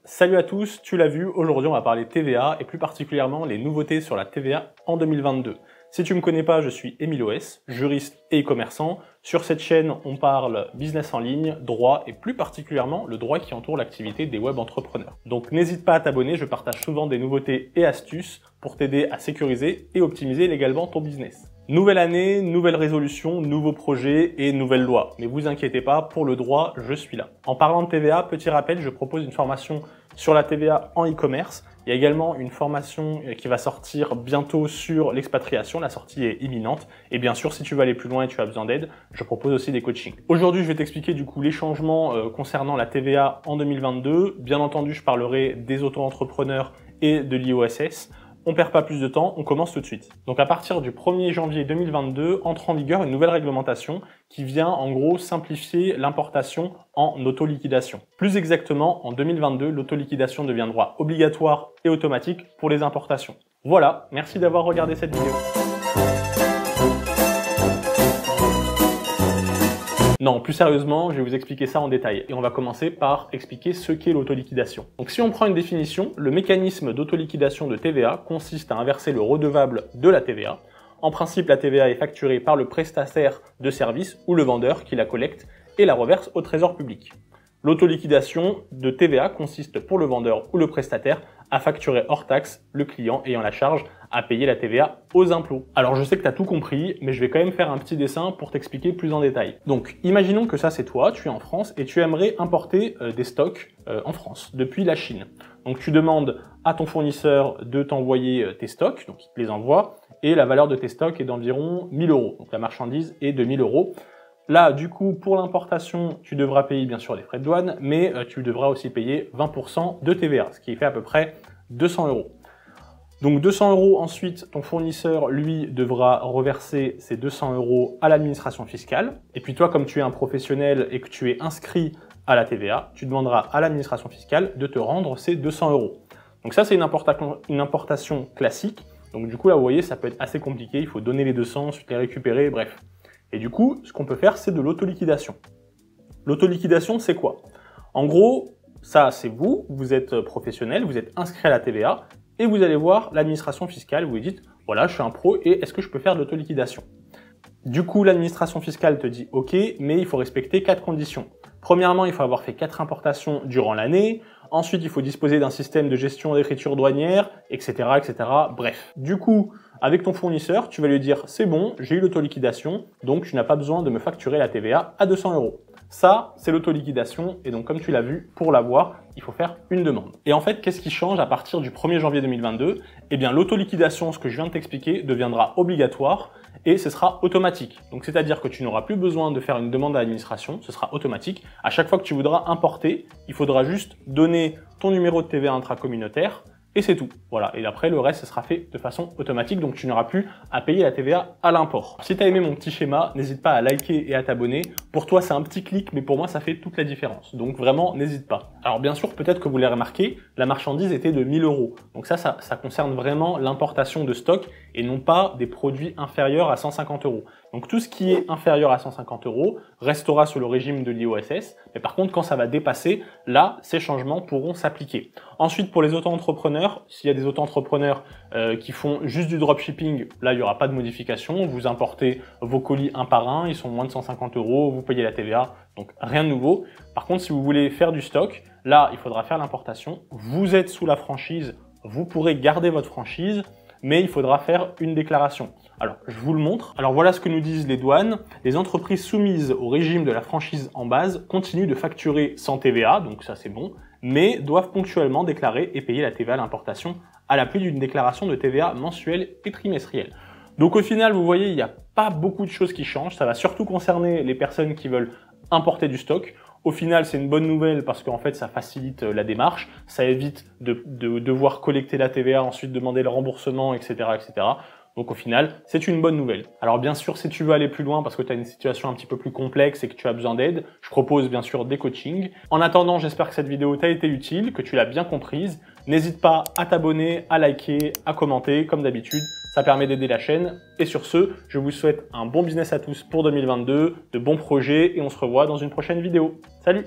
Salut à tous, tu l'as vu, aujourd'hui on va parler TVA et plus particulièrement les nouveautés sur la TVA en 2022. Si tu me connais pas, je suis Émile OS, juriste et e-commerçant. Sur cette chaîne, on parle business en ligne, droit et plus particulièrement le droit qui entoure l'activité des web entrepreneurs. Donc n'hésite pas à t'abonner, je partage souvent des nouveautés et astuces pour t'aider à sécuriser et optimiser légalement ton business. Nouvelle année, nouvelle résolution, nouveaux projets et nouvelles lois. Mais vous inquiétez pas, pour le droit, je suis là. En parlant de TVA, petit rappel, je propose une formation sur la TVA en e-commerce. Il y a également une formation qui va sortir bientôt sur l'expatriation. La sortie est imminente. Et bien sûr, si tu veux aller plus loin et tu as besoin d'aide, je propose aussi des coachings. Aujourd'hui, je vais t'expliquer du coup les changements concernant la TVA en 2022. Bien entendu, je parlerai des auto-entrepreneurs et de l'IOSS. On perd pas plus de temps, on commence tout de suite. Donc à partir du 1er janvier 2022, entre en vigueur une nouvelle réglementation qui vient en gros simplifier l'importation en auto-liquidation. Plus exactement, en 2022, l'auto-liquidation deviendra obligatoire et automatique pour les importations. Voilà, merci d'avoir regardé cette vidéo. Non, plus sérieusement, je vais vous expliquer ça en détail. Et on va commencer par expliquer ce qu'est l'autoliquidation. Donc si on prend une définition, le mécanisme d'autoliquidation de TVA consiste à inverser le redevable de la TVA. En principe, la TVA est facturée par le prestataire de service ou le vendeur qui la collecte et la reverse au trésor public. L'autoliquidation de TVA consiste pour le vendeur ou le prestataire à facturer hors taxe le client ayant la charge à payer la TVA aux impôts. Alors je sais que tu as tout compris, mais je vais quand même faire un petit dessin pour t'expliquer plus en détail. Donc imaginons que ça c'est toi, tu es en France et tu aimerais importer des stocks en France depuis la Chine. Donc tu demandes à ton fournisseur de t'envoyer tes stocks, donc il te les envoie, et la valeur de tes stocks est d'environ 1000 €. Donc la marchandise est de 1000 €. Là, du coup, pour l'importation, tu devras payer bien sûr les frais de douane, mais tu devras aussi payer 20% de TVA, ce qui fait à peu près 200 €. Donc 200 € ensuite, ton fournisseur, lui, devra reverser ces 200 € à l'administration fiscale. Et puis toi, comme tu es un professionnel et que tu es inscrit à la TVA, tu demanderas à l'administration fiscale de te rendre ces 200 €. Donc ça, c'est une importation classique. Donc du coup, là, vous voyez, ça peut être assez compliqué. Il faut donner les 200, ensuite les récupérer, bref. Et du coup, ce qu'on peut faire, c'est de l'autoliquidation. L'autoliquidation, c'est quoi? En gros, ça, c'est vous, vous êtes professionnel, vous êtes inscrit à la TVA, et vous allez voir l'administration fiscale, vous lui dites, voilà, je suis un pro, et est-ce que je peux faire de l'autoliquidation? Du coup, l'administration fiscale te dit, ok, mais il faut respecter 4 conditions. Premièrement, il faut avoir fait 4 importations durant l'année. Ensuite, il faut disposer d'un système de gestion d'écriture douanière, etc., etc. Bref. Du coup, avec ton fournisseur, tu vas lui dire, c'est bon, j'ai eu l'autoliquidation, donc tu n'as pas besoin de me facturer la TVA à 200 €. Ça, c'est l'autoliquidation, et donc comme tu l'as vu, pour l'avoir, il faut faire une demande. Et en fait, qu'est-ce qui change à partir du 1er janvier 2022? Eh bien, l'autoliquidation, ce que je viens de t'expliquer, deviendra obligatoire, et ce sera automatique. Donc c'est-à-dire que tu n'auras plus besoin de faire une demande à l'administration, ce sera automatique. À chaque fois que tu voudras importer, il faudra juste donner ton numéro de TVA intracommunautaire, et c'est tout. Voilà. Et après, le reste, ce sera fait de façon automatique, donc tu n'auras plus à payer la TVA à l'import. Si tu as aimé mon petit schéma, n'hésite pas à liker et à t'abonner. Pour toi, c'est un petit clic, mais pour moi, ça fait toute la différence. Donc vraiment, n'hésite pas. Alors bien sûr, peut-être que vous l'avez remarqué, la marchandise était de 1000 €. Donc ça concerne vraiment l'importation de stock et non pas des produits inférieurs à 150 €. Donc tout ce qui est inférieur à 150 € restera sous le régime de l'IOSS, mais par contre quand ça va dépasser, là ces changements pourront s'appliquer. Ensuite pour les auto-entrepreneurs, s'il y a des auto-entrepreneurs qui font juste du dropshipping, là il n'y aura pas de modification, vous importez vos colis un par un, ils sont moins de 150 €, vous payez la TVA, donc rien de nouveau. Par contre si vous voulez faire du stock, là il faudra faire l'importation, vous êtes sous la franchise, vous pourrez garder votre franchise, mais il faudra faire une déclaration. Alors, je vous le montre. Alors voilà ce que nous disent les douanes. Les entreprises soumises au régime de la franchise en base continuent de facturer sans TVA, donc ça c'est bon, mais doivent ponctuellement déclarer et payer la TVA à l'importation à l'appui d'une déclaration de TVA mensuelle et trimestrielle. Donc au final, vous voyez, il n'y a pas beaucoup de choses qui changent. Ça va surtout concerner les personnes qui veulent importer du stock. Au final, c'est une bonne nouvelle parce qu'en fait, ça facilite la démarche, ça évite de devoir collecter la TVA, ensuite demander le remboursement, etc., etc. Donc au final, c'est une bonne nouvelle. Alors bien sûr, si tu veux aller plus loin parce que tu as une situation un petit peu plus complexe et que tu as besoin d'aide, je propose bien sûr des coachings. En attendant, j'espère que cette vidéo t'a été utile, que tu l'as bien comprise. N'hésite pas à t'abonner, à liker, à commenter, comme d'habitude. Ça permet d'aider la chaîne. Et sur ce, je vous souhaite un bon business à tous pour 2022, de bons projets et on se revoit dans une prochaine vidéo. Salut!